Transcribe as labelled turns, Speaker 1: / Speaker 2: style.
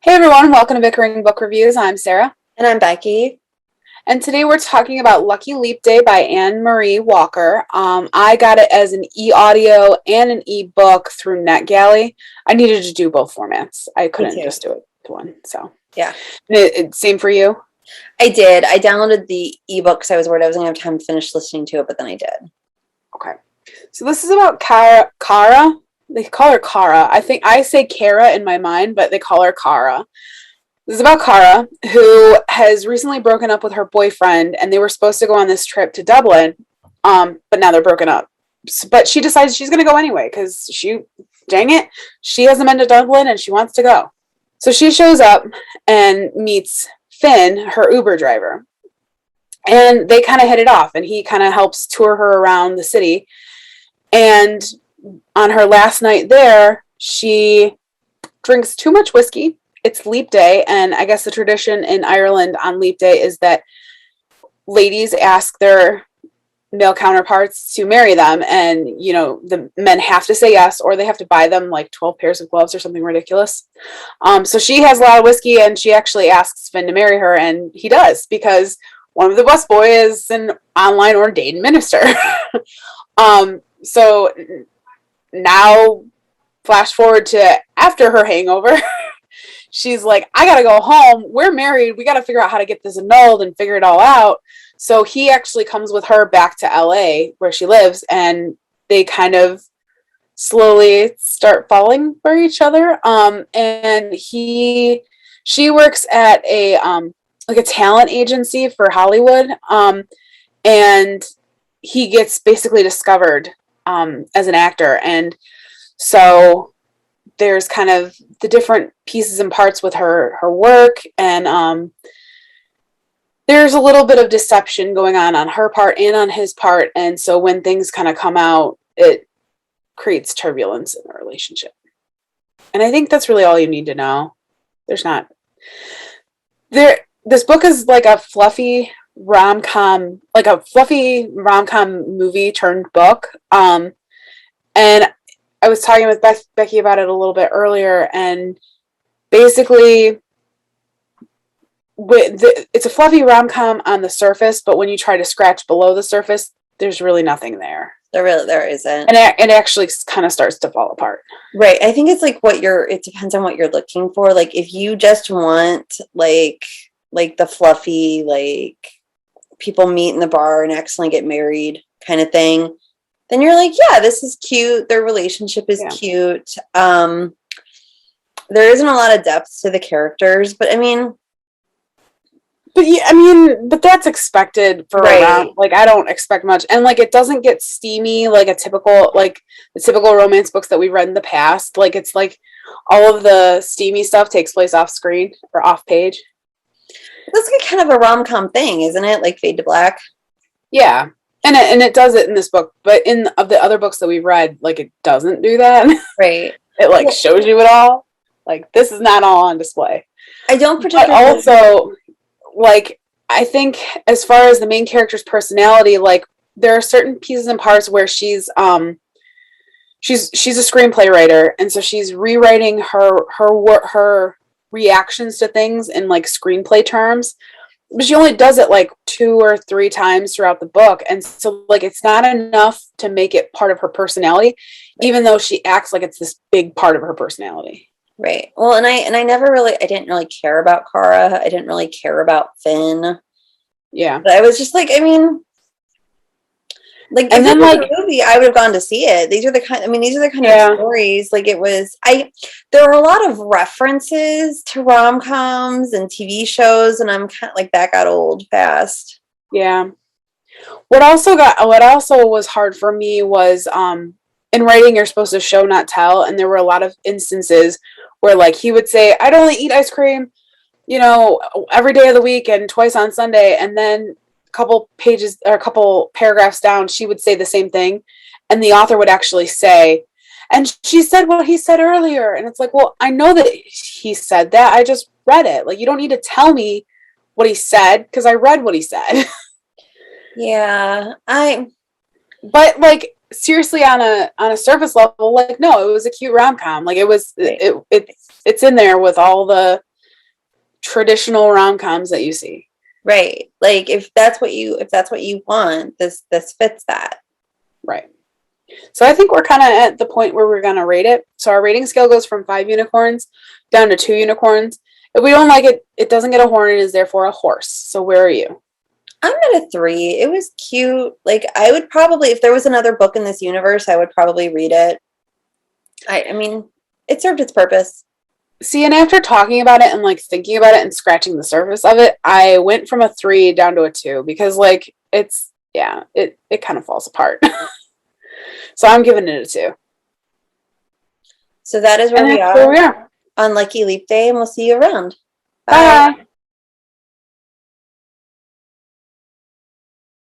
Speaker 1: Hey everyone, welcome to Bickering Book Reviews. I'm Sarah.
Speaker 2: And I'm Becky.
Speaker 1: And today we're talking about Lucky Leap Day by Anne Marie Walker. I got it as an e-audio and an e-book through NetGalley. I needed to do both formats. I
Speaker 2: Me
Speaker 1: couldn't
Speaker 2: too.
Speaker 1: just do it to one. So
Speaker 2: Yeah,
Speaker 1: same for you?
Speaker 2: I did. I downloaded the ebook because I was worried I wasn't going to have time to finish listening to it, but then I did.
Speaker 1: Okay. So this is about Kara. They call her Kara. I think I say Kara in my mind, but they call her Kara. This is about Kara, who has recently broken up with her boyfriend, and they were supposed to go on this trip to Dublin, but now they're broken up. But she decides she's going to go anyway because dang it, she hasn't been to Dublin and she wants to go. So she shows up and meets Finn, her Uber driver, and they kind of hit it off, and he kind of helps tour her around the city. And on her last night there, she drinks too much whiskey. It's Leap Day, and I guess the tradition in Ireland on Leap Day is that ladies ask their male counterparts to marry them, and the men have to say yes, or they have to buy them like 12 pairs of gloves or something ridiculous. So she has a lot of whiskey, and she actually asks Finn to marry her, and he does, because one of the busboy is an online ordained minister. So now flash forward to after her hangover. She's like, I gotta go home. We're married. We gotta figure out how to get this annulled and figure it all out. So he actually comes with her back to LA where she lives, and they kind of slowly start falling for each other. And she works at a talent agency for Hollywood. And he gets basically discovered as an actor, and so there's kind of the different pieces and parts with her work, and there's a little bit of deception going on her part and on his part, and so when things kind of come out, it creates turbulence in the relationship. And I think that's really all you need to know. This book is like a fluffy rom-com movie turned book. And I was talking with Becky about it a little bit earlier, and basically it's a fluffy rom-com on the surface, but when you try to scratch below the surface, there's really nothing there.
Speaker 2: There isn't.
Speaker 1: And it actually kind of starts to fall apart.
Speaker 2: Right. I think it's like it depends on what you're looking for. Like if you just want like the fluffy, like people meet in the bar and accidentally get married kind of thing, then you're like, yeah, this is cute. Their relationship is cute. There isn't a lot of depth to the characters, but I mean,
Speaker 1: but that's expected for around. Like, I don't expect much, and like it doesn't get steamy like the typical romance books that we've read in the past. Like it's like all of the steamy stuff takes place off screen or off page.
Speaker 2: That's like kind of a rom-com thing, isn't it? Like Fade to Black.
Speaker 1: Yeah. And it does it in this book, but in the other books that we've read, like it doesn't do that.
Speaker 2: Right.
Speaker 1: It like shows you it all. Like this is not all on display.
Speaker 2: I don't particularly.
Speaker 1: But also, like I think as far as the main character's personality, like there are certain pieces and parts where she's a screenplay writer, and so she's rewriting her reactions to things in like screenplay terms. But she only does it like 2 or 3 times throughout the book, and so like it's not enough to make it part of her personality, even though she acts like it's this big part of her personality.
Speaker 2: Right. Well, and I didn't really care about Kara. I didn't really care about Finn.
Speaker 1: Yeah.
Speaker 2: But I was just like, I mean, like, and then like a movie, I would have gone to see it. These are the kind of stories. Like there are a lot of references to rom-coms and TV shows, and I'm kind of like, that got old fast.
Speaker 1: Yeah. What also was hard for me was in writing, you're supposed to show, not tell, and there were a lot of instances where like he would say, I'd only eat ice cream, every day of the week and twice on Sunday, and then a couple paragraphs down, she would say the same thing, and the author would actually say, and she said what he said earlier, and it's like, well, I know that he said that, I just read it. Like, you don't need to tell me what he said because I read what he said.
Speaker 2: Yeah,
Speaker 1: but like seriously, on a surface level, like, no, it was a cute rom-com. Like it was, it's in there with all the traditional rom-coms that you see.
Speaker 2: Right. Like if that's what you want, this fits that.
Speaker 1: Right. So I think we're kind of at the point where we're going to rate it. So our rating scale goes from 5 unicorns down to 2 unicorns. If we don't like it, it doesn't get a horn and is therefore a horse. So where are you?
Speaker 2: I'm at a 3. It was cute. Like I would probably, if there was another book in this universe, I would probably read it. I mean, it served its purpose.
Speaker 1: See, and after talking about it and like thinking about it and scratching the surface of it, I went from a 3 down to a 2 because like it's yeah, it kind of falls apart. So I'm giving it a 2.
Speaker 2: So that is where
Speaker 1: And
Speaker 2: we
Speaker 1: that's where
Speaker 2: are
Speaker 1: we are.
Speaker 2: on Lucky Leap Day, and we'll see you around. Bye.
Speaker 1: Bye.